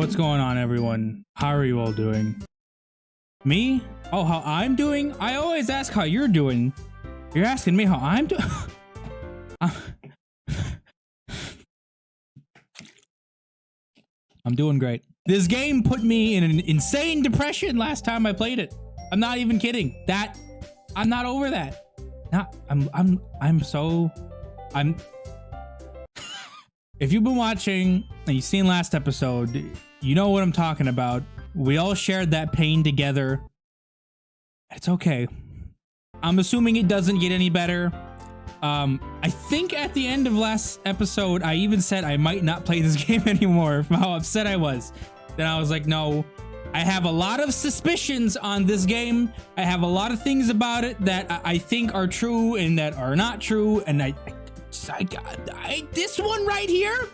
What's going on, everyone? How are you all doing? Me? Oh, how I'm doing? I always ask how you're doing. You're asking me how I'm doing? I'm doing great. This game put me in an insane depression last time I played it. I'm not even kidding. I'm not over that. If you've been watching and you've seen last episode, you know what I'm talking about. We all shared that pain together. It's okay. I'm assuming it doesn't get any better. I think at the end of last episode, I even said I might not play this game anymore from how upset I was. Then I was like, no, I have a lot of suspicions on this game. I have a lot of things about it that I think are true and that are not true. And this one right here,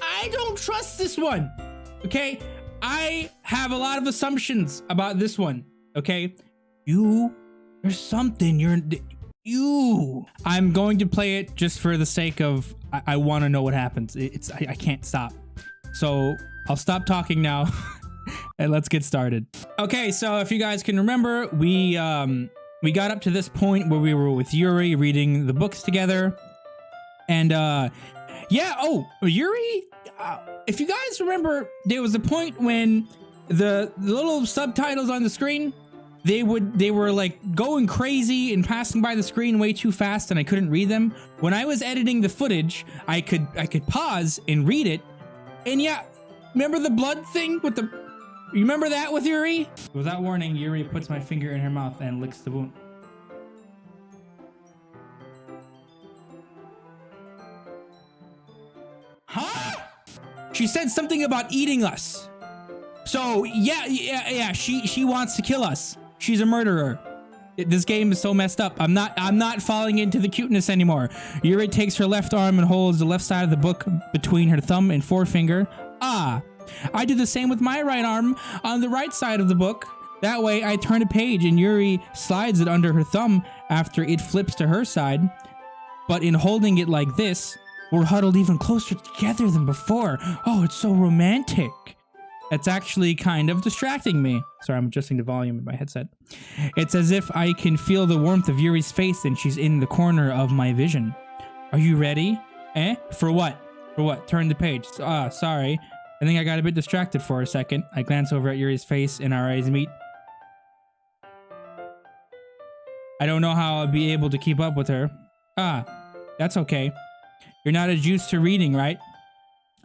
I don't trust this one. Okay. I have a lot of assumptions about this one. Okay. There's something I'm going to play it just for the sake of, I want to know what happens. I can't stop. So I'll stop talking now and let's get started. Okay. So if you guys can remember, we got up to this point where we were with Yuri reading the books together. And yeah. Oh, Yuri, if you guys remember, there was a point when the little subtitles on the screen, they were like going crazy and passing by the screen way too fast and I couldn't read them. When I was editing the footage, I could pause and read it. And yeah, remember the blood thing with you remember that with Yuri? Without warning, Yuri puts my finger in her mouth and licks the wound. Huh? She said something about eating us. So yeah, she wants to kill us. She's a murderer. This game is so messed up. I'm not falling into the cuteness anymore. Yuri takes her left arm and holds the left side of the book between her thumb and forefinger. I do the same with my right arm on the right side of the book. That way I turn a page and Yuri slides it under her thumb after it flips to her side. But in holding it like this, we're huddled even closer together than before. Oh, it's so romantic. That's actually kind of distracting me. Sorry, I'm adjusting the volume in my headset. It's as if I can feel the warmth of Yuri's face and she's in the corner of my vision. Are you ready? For what? For what? Turn the page. Sorry. I think I got a bit distracted for a second. I glance over at Yuri's face and our eyes meet. I don't know how I'll be able to keep up with her. That's okay. You're not as used to reading, right?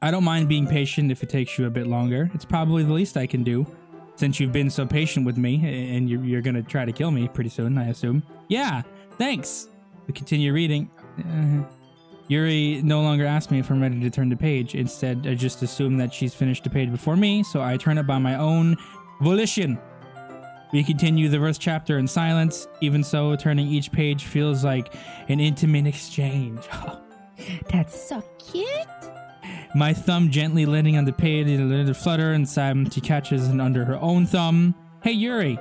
I don't mind being patient if it takes you a bit longer. It's probably the least I can do, since you've been so patient with me, and you're gonna try to kill me pretty soon, I assume. Yeah, thanks. We continue reading. Yuri no longer asks me if I'm ready to turn the page. Instead, I just assume that she's finished the page before me, so I turn it by my own volition. We continue the first chapter in silence. Even so, turning each page feels like an intimate exchange. That's so cute. My thumb gently landing on the page, a little flutter inside. She catches it under her own thumb. Hey Yuri,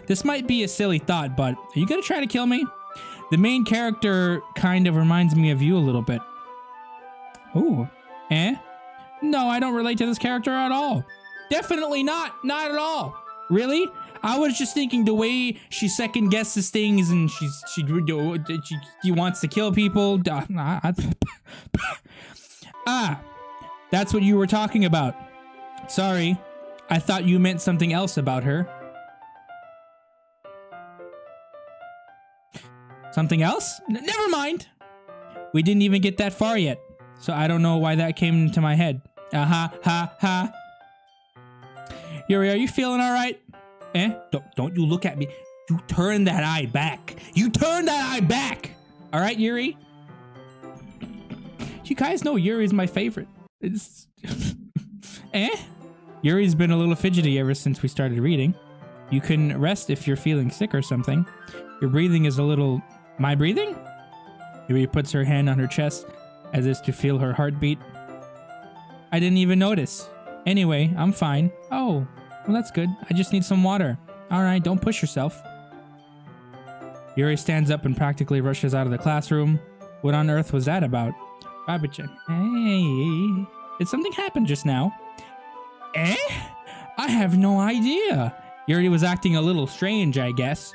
this might be a silly thought, but are you gonna try to kill me? The main character kind of reminds me of you a little bit. Ooh, No, I don't relate to this character at all. Definitely not at all. Really? I was just thinking the way she second guesses things and she wants to kill people. That's what you were talking about. Sorry, I thought you meant something else about her. Something else? Never mind. We didn't even get that far yet, so I don't know why that came into my head. Yuri, are you feeling all right? Don't you look at me. You turn that eye back. You turn that eye back. All right, Yuri? You guys know Yuri's my favorite. It's Yuri's been a little fidgety ever since we started reading. You can rest if you're feeling sick or something. Your breathing is a little... My breathing? Yuri puts her hand on her chest as if to feel her heartbeat. I didn't even notice. Anyway, I'm fine. Oh, well that's good. I just need some water. Alright, don't push yourself. Yuri stands up and practically rushes out of the classroom. What on earth was that about? Rabbit-chan. Hey, did something happen just now? Eh? I have no idea. Yuri was acting a little strange, I guess.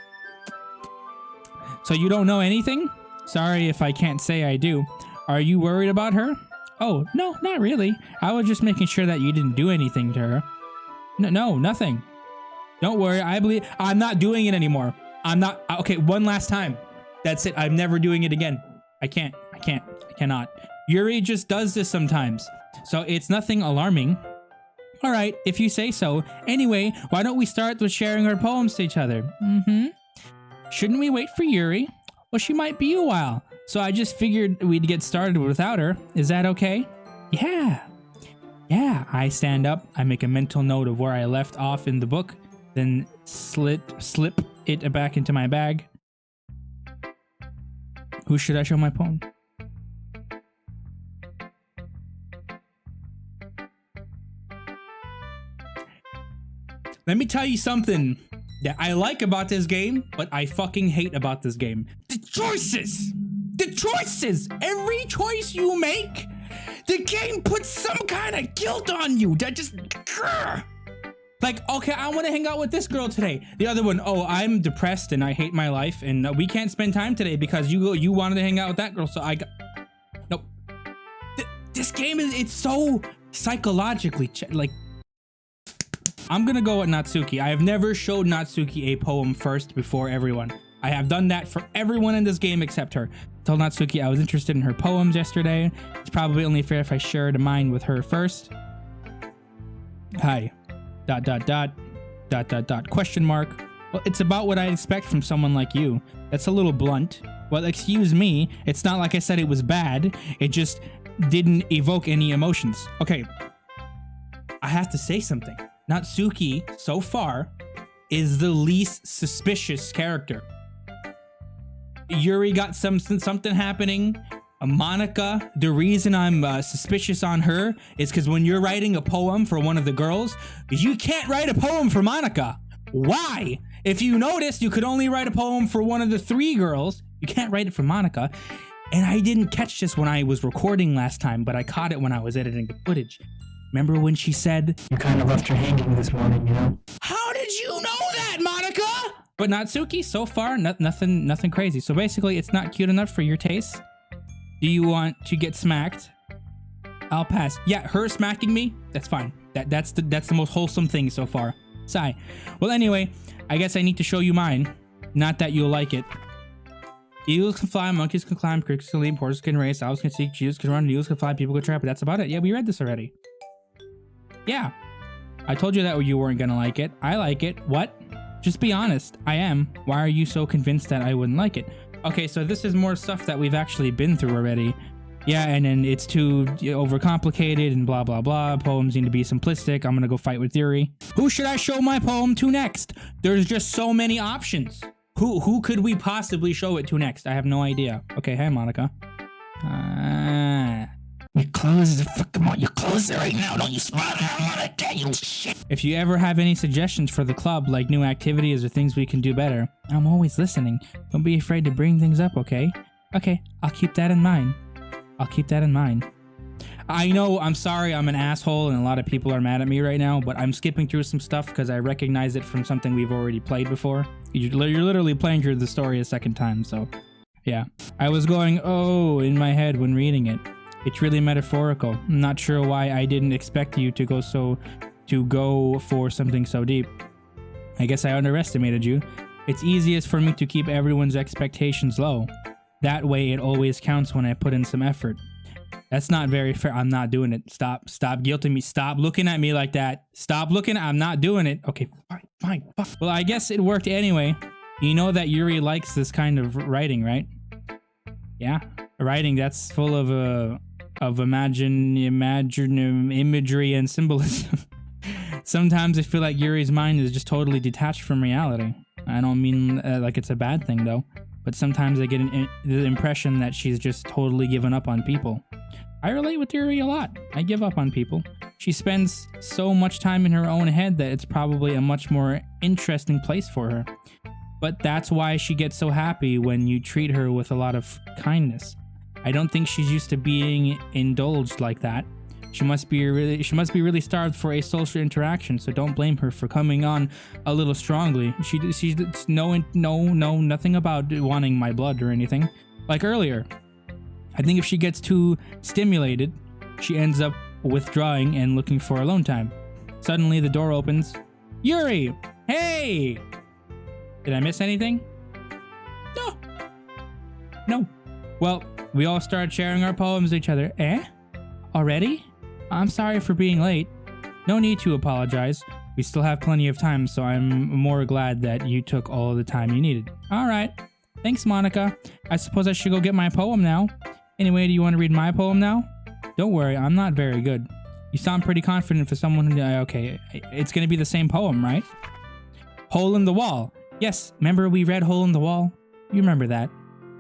So you don't know anything? Sorry if I can't say I do. Are you worried about her? Oh, no, not really. I was just making sure that you didn't do anything to her. No, nothing. Don't worry, I'm not doing it anymore. Okay, one last time. That's it, I'm never doing it again. I cannot. Yuri just does this sometimes. So it's nothing alarming. All right, if you say so. Anyway, why don't we start with sharing our poems to each other? Shouldn't we wait for Yuri? Well, she might be a while. So I just figured we'd get started without her. Is that okay? Yeah. I stand up. I make a mental note of where I left off in the book, then slip it back into my bag. Who should I show my poem? Let me tell you something that I like about this game, but I fucking hate about this game. The choices! Every choice you make, the game puts some kind of guilt on you that just... Like, okay, I want to hang out with this girl today. The other one, oh, I'm depressed and I hate my life and we can't spend time today because you wanted to hang out with that girl, so I got... Nope. This game it's so psychologically... like... I'm gonna go with Natsuki. I have never showed Natsuki a poem first before everyone. I have done that for everyone in this game except her. I told Natsuki I was interested in her poems yesterday. It's probably only fair if I shared mine with her first. Hi. ... question mark. Well, it's about what I expect from someone like you. That's a little blunt. Well, excuse me. It's not like I said it was bad. It just didn't evoke any emotions. Okay. I have to say something. Natsuki, so far, is the least suspicious character. Yuri got something happening. Monika, the reason I'm suspicious on her is because when you're writing a poem for one of the girls, you can't write a poem for Monika. Why? If you notice, you could only write a poem for one of the 3 girls. You can't write it for Monika. And I didn't catch this when I was recording last time, but I caught it when I was editing the footage. Remember when she said, "You kind of left her hanging this morning, you know?" How did you know that, Monika? But Natsuki, so far, nothing crazy. So basically, it's not cute enough for your taste. Do you want to get smacked? I'll pass. Yeah, her smacking me, that's fine. That's the most wholesome thing so far. Sigh. Well, anyway, I guess I need to show you mine. Not that you'll like it. Eagles can fly, monkeys can climb, crickets can leap, horses can race, owls can seek, cheetahs can run, eagles can fly, people can trap. But that's about it. Yeah, we read this already. Yeah, I told you that you weren't gonna like it. I like it. What? Just be honest. I am. Why are you so convinced that I wouldn't like it? Okay, so this is more stuff that we've actually been through already. Yeah, and then it's too overcomplicated and blah, blah, blah. Poems need to be simplistic. I'm gonna go fight with Yuri. Who should I show my poem to next? There's just so many options. Who could we possibly show it to next? I have no idea. Okay, hey, Monika. You close the fucking mouth. You close it right now. Don't you smile at Monika, you shit. If you ever have any suggestions for the club, like new activities or things we can do better, I'm always listening. Don't be afraid to bring things up, okay? Okay, I'll keep that in mind. I know, I'm sorry, I'm an asshole and a lot of people are mad at me right now, but I'm skipping through some stuff because I recognize it from something we've already played before. You're literally playing through the story a second time, so yeah. I was going, oh, in my head when reading it. It's really metaphorical. I'm not sure why I didn't expect you to go for something so deep. I guess I underestimated you. It's easiest for me to keep everyone's expectations low. That way it always counts when I put in some effort. That's not very fair. I'm not doing it. Stop guilting me. Stop looking at me like that. Stop looking. I'm not doing it. Okay, fine. Well, I guess it worked anyway. You know that Yuri likes this kind of writing, right? Yeah, writing that's full of imagery and symbolism. Sometimes I feel like Yuri's mind is just totally detached from reality. I don't mean like it's a bad thing though, but sometimes I get the impression that she's just totally given up on people. I relate with Yuri a lot. I give up on people. She spends so much time in her own head that it's probably a much more interesting place for her. But that's why she gets so happy when you treat her with a lot of kindness. I don't think she's used to being indulged like that. She must be really starved for a social interaction, so don't blame her for coming on a little strongly. She's nothing about wanting my blood or anything. Like earlier, I think if she gets too stimulated, she ends up withdrawing and looking for alone time. Suddenly the door opens. Yuri! Hey! Did I miss anything? No. Well, we all started sharing our poems with each other. Eh? Already? I'm sorry for being late. No need to apologize. We still have plenty of time, so I'm more glad that you took all the time you needed. Alright. Thanks, Monika. I suppose I should go get my poem now. Anyway, do you want to read my poem now? Don't worry, I'm not very good. You sound pretty confident for someone who... Okay, it's gonna be the same poem, right? Hole in the Wall. Yes, remember we read Hole in the Wall? You remember that.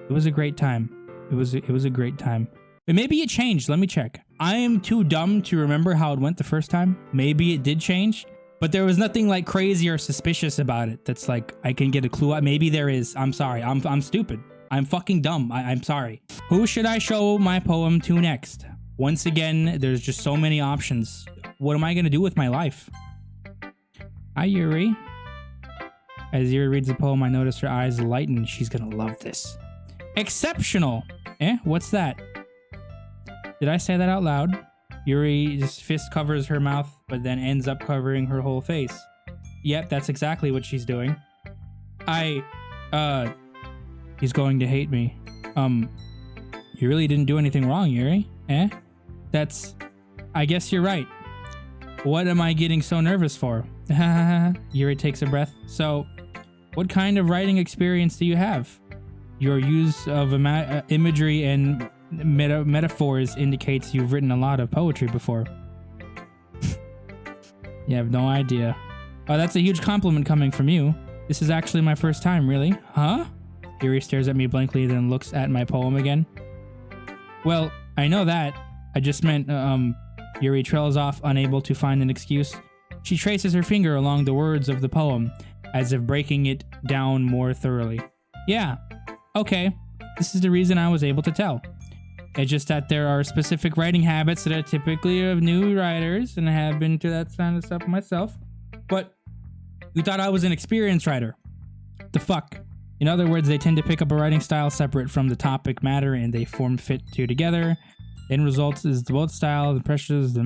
It was a great time. It was a great time. But maybe it changed. Let me check. I am too dumb to remember how it went the first time. Maybe it did change, but there was nothing like crazy or suspicious about it. That's like, I can get a clue. Maybe there is. I'm sorry. I'm stupid. I'm fucking dumb. I'm sorry. Who should I show my poem to next? Once again, there's just so many options. What am I going to do with my life? Hi, Yuri. As Yuri reads the poem, I notice her eyes lighten. She's going to love this. Exceptional. What's that? Did I say that out loud? Yuri's fist covers her mouth, but then ends up covering her whole face. Yep, that's exactly what she's doing. He's going to hate me. You really didn't do anything wrong, Yuri. I guess you're right. What am I getting so nervous for? Yuri takes a breath. So, what kind of writing experience do you have? Your use of imagery and metaphors indicates you've written a lot of poetry before. You have no idea. Oh, that's a huge compliment coming from you. This is actually my first time, really? Huh? Yuri stares at me blankly, then looks at my poem again. Well, I know that. I just meant, Yuri trails off, unable to find an excuse. She traces her finger along the words of the poem, as if breaking it down more thoroughly. Yeah. Okay. This is the reason I was able to tell. It's just that there are specific writing habits that are typically of new writers, and I have been to that kind of stuff myself. But you thought I was an experienced writer. The fuck? In other words, they tend to pick up a writing style separate from the topic matter, and they form fit two together. End results is both style, the pressures,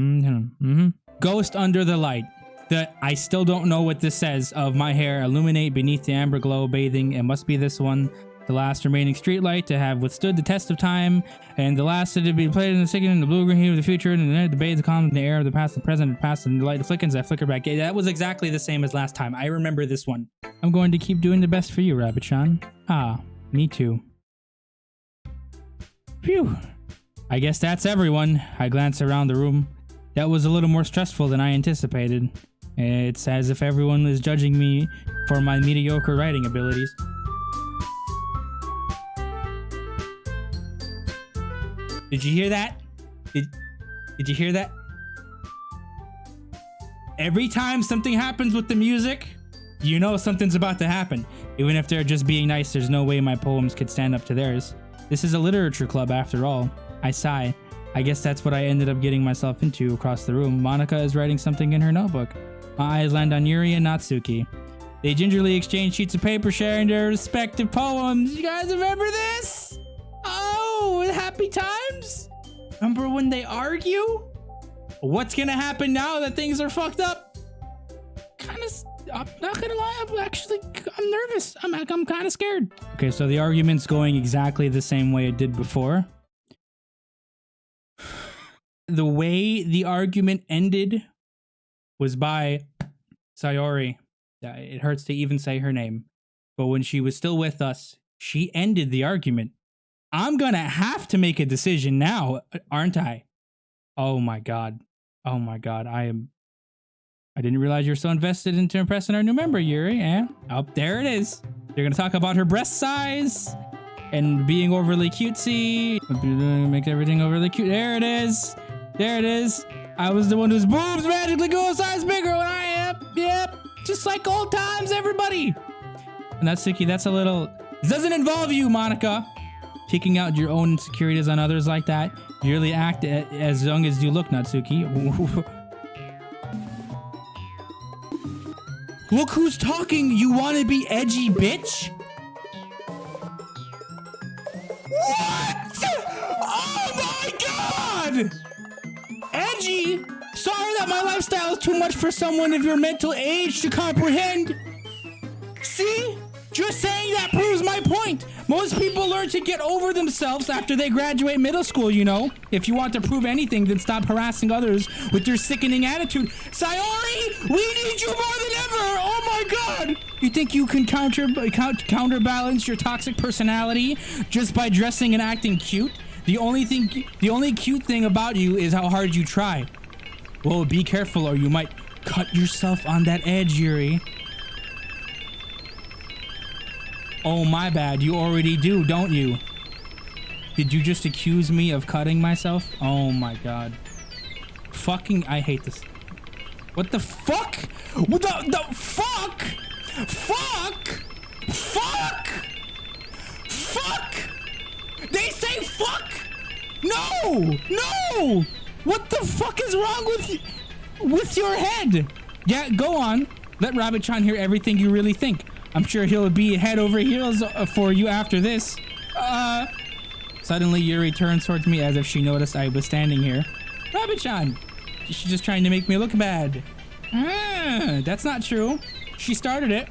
Ghost under the light. I still don't know what this says. Of my hair illuminate beneath the amber glow bathing. It must be this one. The last remaining streetlight to have withstood the test of time, and the last to be played in the second, in the blue-green hue of the future, and the bathe the calm in the air of the past, the present, and past, and the light flickers, I flicker back. That was exactly the same as last time. I remember this one. I'm going to keep doing the best for you, Rabbit-chan. Ah, me too. Phew. I guess that's everyone. I glance around the room. That was a little more stressful than I anticipated. It's as if everyone is judging me for my mediocre writing abilities. Did you hear that? Did you hear that? Every time something happens with the music, you know something's about to happen. Even if they're just being nice, there's no way my poems could stand up to theirs. This is a literature club after all. I sigh. I guess that's what I ended up getting myself into across the room. Monika is writing something in her notebook. My eyes land on Yuri and Natsuki. They gingerly exchange sheets of paper, sharing their respective poems. You guys remember this? Oh, happy times? Remember when they argue? What's gonna happen now that things are fucked up? I'm not gonna lie, I'm nervous. I'm kind of scared. Okay, so the argument's going exactly the same way it did before. The way the argument ended was by Sayori. It hurts to even say her name. But when she was still with us, she ended the argument. I'm gonna have to make a decision now, aren't I? Oh my god. Oh my god. I didn't realize you're so invested into impressing our new member, Yuri. Oh, there it is. They're gonna talk about her breast size and being overly cutesy. Make everything overly cute. There it is. There it is. I was the one whose boobs magically go a size bigger when I am. Yep. Just like old times, everybody. And Natsuki, that's a little... This doesn't involve you, Monika. Taking out your own insecurities on others like that. You really act as young as you look, Natsuki. Look who's talking, you wanna be edgy, bitch? What? Oh my god! Edgy? Sorry that my lifestyle is too much for someone of your mental age to comprehend. See? Just saying that proves my point. Most people learn to get over themselves after they graduate middle school, you know? If you want to prove anything, then stop harassing others with your sickening attitude. Sayori, we need you more than ever! Oh my god! You think you can counterbalance your toxic personality just by dressing and acting cute? The only cute thing about you is how hard you try. Well, be careful or you might cut yourself on that edge, Yuri. Oh, my bad. You already do, don't you? Did you just accuse me of cutting myself? Oh my god. Fucking, I hate this. What the fuck? What the fuck? Fuck? Fuck? Fuck? They say fuck? No! No! What the fuck is wrong with your head? Yeah, go on. Let Rabbit-chan hear everything you really think. I'm sure he'll be head over heels for you after this. Suddenly Yuri turns towards me as if she noticed I was standing here. Rabbit-chan, she's just trying to make me look bad. That's not true. She started it.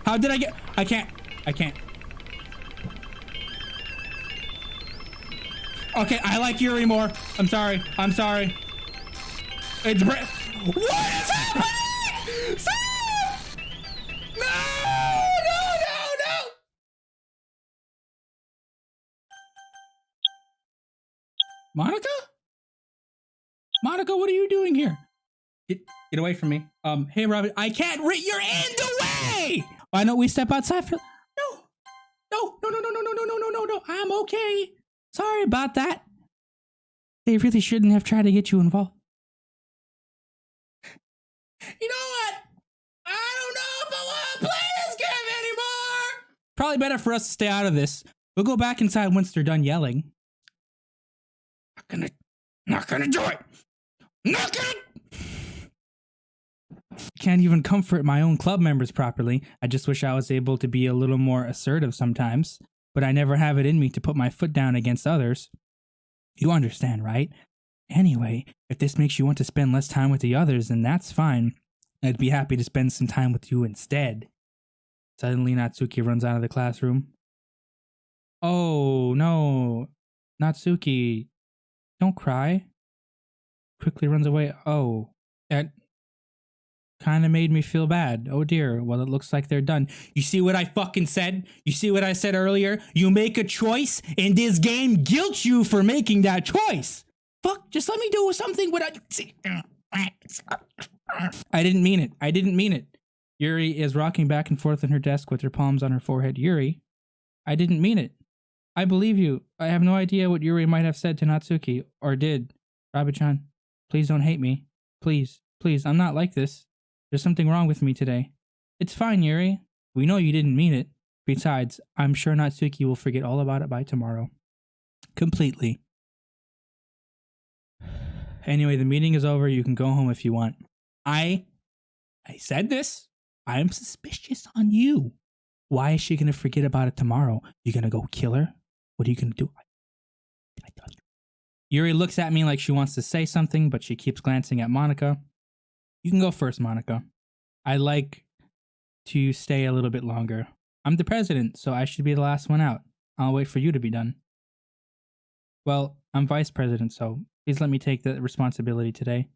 How did I get? I can't. Okay, I like Yuri more. I'm sorry. It's what is happening? Stop! No! Monika? Monika, what are you doing here? Get away from me. Hey, Robin, I can't you're in the way! Why don't we step outside for... No. I'm okay. Sorry about that. They really shouldn't have tried to get you involved. You know what? I don't know if I want to play this game anymore. Probably better for us to stay out of this. We'll go back inside once they're done yelling. Not gonna do it. Not gonna. Can't even comfort my own club members properly. I just wish I was able to be a little more assertive sometimes, but I never have it in me to put my foot down against others. You understand, right? Anyway, if this makes you want to spend less time with the others, then that's fine. I'd be happy to spend some time with you instead. Suddenly, Natsuki runs out of the classroom. Oh, no. Natsuki, don't cry. Quickly runs away. Oh, that kind of made me feel bad. Oh dear. Well, it looks like they're done. You see what I fucking said? You see what I said earlier? You make a choice, and this game guilts you for making that choice. Fuck, just let me do something without... I didn't mean it. Yuri is rocking back and forth on her desk with her palms on her forehead. Yuri, I didn't mean it. I believe you. I have no idea what Yuri might have said to Natsuki, or did. Rabbit-chan, please don't hate me. Please, I'm not like this. There's something wrong with me today. It's fine, Yuri. We know you didn't mean it. Besides, I'm sure Natsuki will forget all about it by tomorrow. Completely. Anyway, the meeting is over. You can go home if you want. I said this. I'm suspicious on you. Why is she going to forget about it tomorrow? You going to go kill her? What are you going to do? Yuri looks at me like she wants to say something, but she keeps glancing at Monika. You can go first, Monika. I'd like to stay a little bit longer. I'm the president, so I should be the last one out. I'll wait for you to be done. Well, I'm vice president, so please let me take the responsibility today.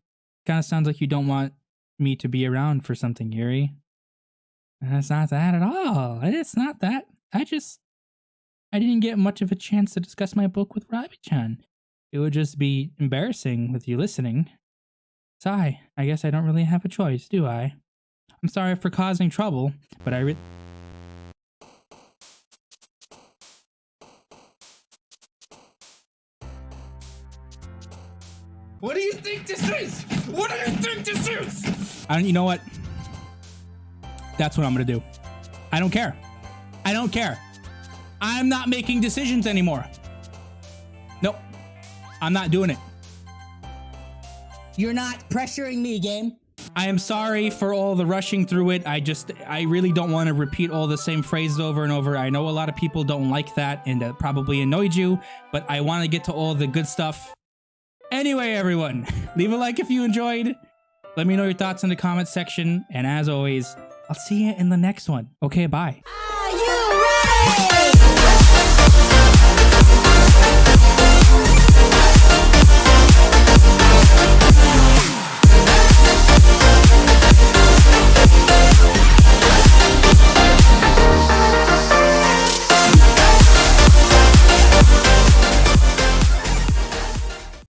Kind of sounds like you don't want me to be around for something, Yuri. And it's not that at all. It's not that. I didn't get much of a chance to discuss my book with Rabbit-chan. It would just be embarrassing with you listening. Sigh, I guess I don't really have a choice, do I? I'm sorry for causing trouble, but What do you think this is? You know what? That's what I'm gonna do. I don't care. I'm not making decisions anymore. Nope. I'm not doing it. You're not pressuring me, game. I am sorry for all the rushing through it. I really don't want to repeat all the same phrases over and over. I know a lot of people don't like that and that probably annoyed you, but I want to get to all the good stuff. Anyway, everyone, leave a like if you enjoyed. Let me know your thoughts in the comments section. And as always, I'll see you in the next one. Okay, bye. Are you ready?